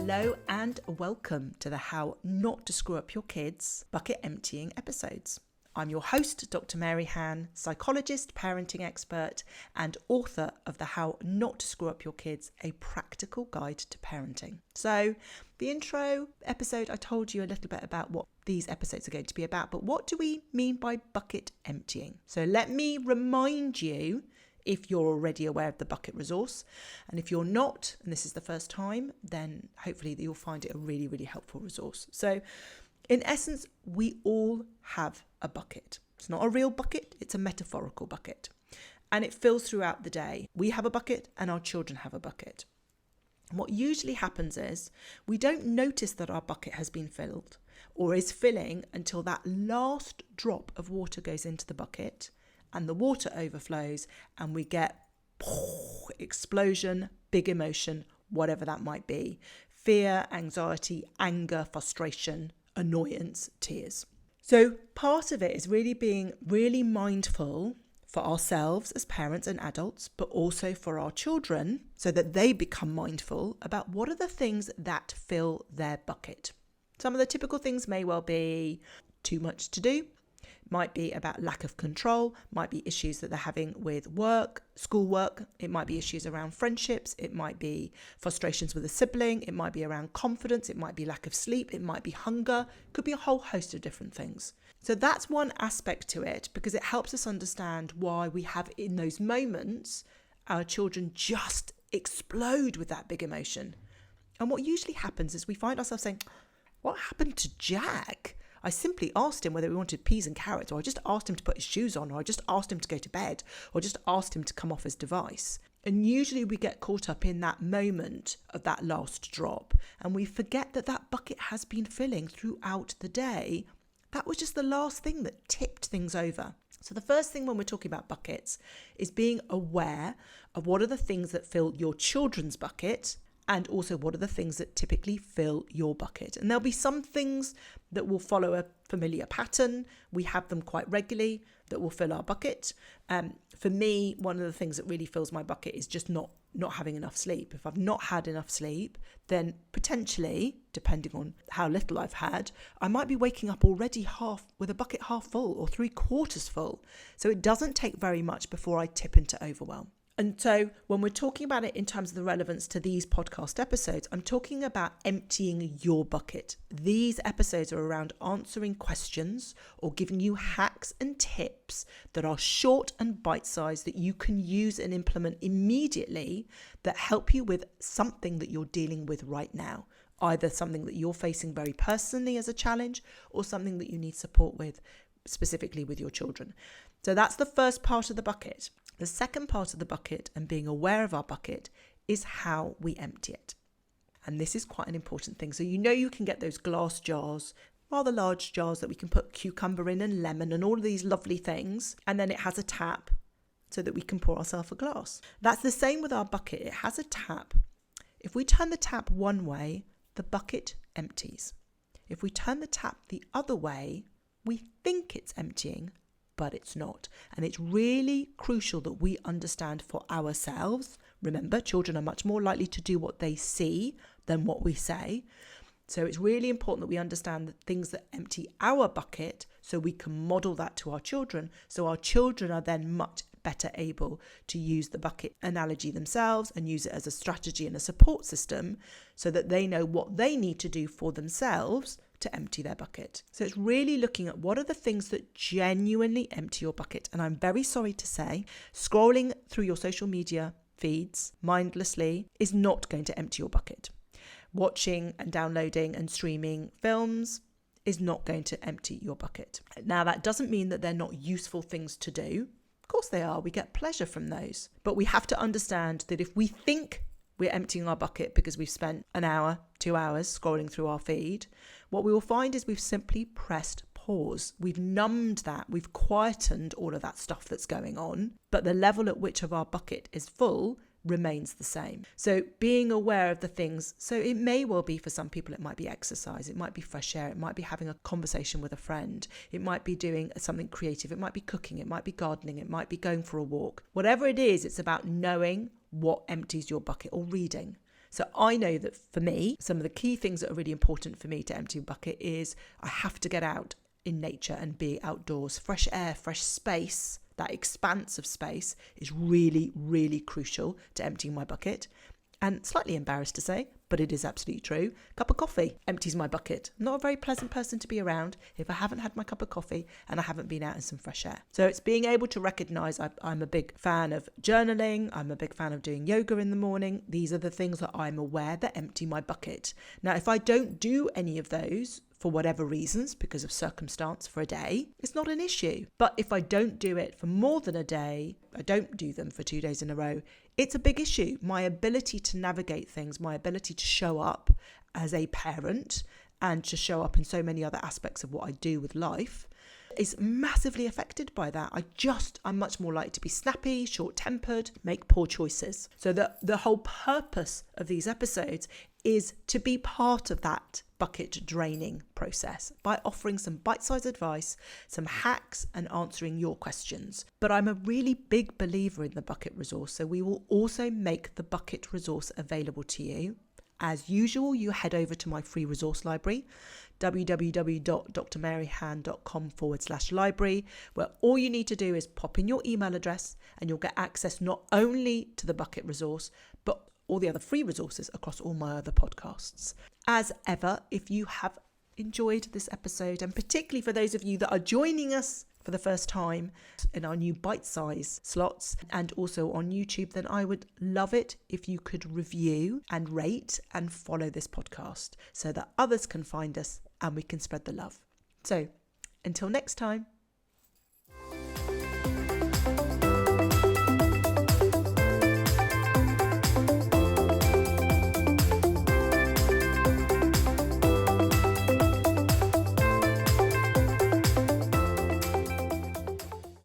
Hello and welcome to the How Not to Screw Up Your Kids bucket emptying episodes. I'm your host, Dr Maryhan, psychologist, parenting expert, and author of the How Not to Screw Up Your Kids, a practical guide to parenting. So the intro episode, I told you a little bit about what these episodes are going to be about, but what do we mean by bucket emptying? So let me remind you, if you're already aware of the bucket resource, and if you're not, and this is the first time, then hopefully you'll find it a really, really helpful resource. So in essence, we all have a bucket. It's not a real bucket, it's a metaphorical bucket. And it fills throughout the day. We have a bucket and our children have a bucket. And what usually happens is we don't notice that our bucket has been filled or is filling until that last drop of water goes into the bucket and the water overflows and we get explosion, big emotion, whatever that might be. Fear, anxiety, anger, frustration, annoyance, tears. So part of it is really being really mindful for ourselves as parents and adults, but also for our children so that they become mindful about what are the things that fill their bucket. Some of the typical things may well be too much to do, might be about lack of control, might be issues that they're having with work, schoolwork, it might be issues around friendships, it might be frustrations with a sibling, it might be around confidence, it might be lack of sleep, it might be hunger, it could be a whole host of different things. So that's one aspect to it because it helps us understand why we have in those moments our children just explode with that big emotion. And what usually happens is we find ourselves saying, what happened to Jack? I simply asked him whether he wanted peas and carrots, or I just asked him to put his shoes on, or I just asked him to go to bed, or just asked him to come off his device. And usually we get caught up in that moment of that last drop, and we forget that that bucket has been filling throughout the day. That was just the last thing that tipped things over. So the first thing when we're talking about buckets is being aware of what are the things that fill your children's bucket, and also what are the things that typically fill your bucket. And there'll be some things that will follow a familiar pattern. We have them quite regularly that will fill our bucket. For me, one of the things that really fills my bucket is just not having enough sleep. If I've not had enough sleep, then potentially, depending on how little I've had, I might be waking up already with a bucket half full or 3/4 full. So it doesn't take very much before I tip into overwhelm. And so when we're talking about it in terms of the relevance to these podcast episodes, I'm talking about emptying your bucket. These episodes are around answering questions or giving you hacks and tips that are short and bite-sized that you can use and implement immediately that help you with something that you're dealing with right now. Either something that you're facing very personally as a challenge or something that you need support with specifically with your children. So that's the first part of the bucket. The second part of the bucket and being aware of our bucket is how we empty it. And this is quite an important thing. So you can get those glass jars, rather large jars that we can put cucumber in and lemon and all of these lovely things. And then it has a tap so that we can pour ourselves a glass. That's the same with our bucket. It has a tap. If we turn the tap one way, the bucket empties. If we turn the tap the other way, we think it's emptying, but it's not. And it's really crucial that we understand for ourselves. Remember, children are much more likely to do what they see than what we say. So it's really important that we understand the things that empty our bucket so we can model that to our children. So our children are then much better able to use the bucket analogy themselves and use it as a strategy and a support system so that they know what they need to do for themselves to empty their bucket. So it's really looking at what are the things that genuinely empty your bucket. And I'm very sorry to say, scrolling through your social media feeds mindlessly is not going to empty your bucket. Watching and downloading and streaming films is not going to empty your bucket. Now, that doesn't mean that they're not useful things to do. Of course they are. We get pleasure from those. But we have to understand that if we think we're emptying our bucket because we've spent an hour, 2 hours scrolling through our feed, what we will find is we've simply pressed pause. We've numbed that. We've quietened all of that stuff that's going on. But the level at which of our bucket is full remains the same. So being aware of the things, so it may well be for some people, it might be exercise, it might be fresh air, it might be having a conversation with a friend, it might be doing something creative, it might be cooking, it might be gardening, it might be going for a walk. Whatever it is, it's about knowing what empties your bucket, or reading. So I know that for me, some of the key things that are really important for me to empty a bucket is I have to get out in nature and be outdoors. Fresh air, fresh space, that expanse of space is really, really crucial to emptying my bucket. And slightly embarrassed to say, but it is absolutely true, cup of coffee empties my bucket. I'm not a very pleasant person to be around if I haven't had my cup of coffee and I haven't been out in some fresh air. So it's being able to recognise I'm a big fan of journaling. I'm a big fan of doing yoga in the morning. These are the things that I'm aware that empty my bucket. Now, if I don't do any of those, for whatever reasons, because of circumstance for a day, it's not an issue. But if I don't do it for more than a day, I don't do them for 2 days in a row, it's a big issue. My ability to navigate things, my ability to show up as a parent and to show up in so many other aspects of what I do with life is massively affected by that. I'm much more likely to be snappy, short-tempered, make poor choices. So the whole purpose of these episodes is to be part of that bucket draining process by offering some bite-sized advice, some hacks, and answering your questions. But I'm a really big believer in the bucket resource, so we will also make the bucket resource available to you. As usual, you head over to my free resource library, www.drmaryhan.com/library, where all you need to do is pop in your email address and you'll get access not only to the bucket resource, but all the other free resources across all my other podcasts. As ever, if you have enjoyed this episode, and particularly for those of you that are joining us for the first time in our new bite-size slots and also on YouTube, then I would love it if you could review and rate and follow this podcast so that others can find us and we can spread the love. So until next time.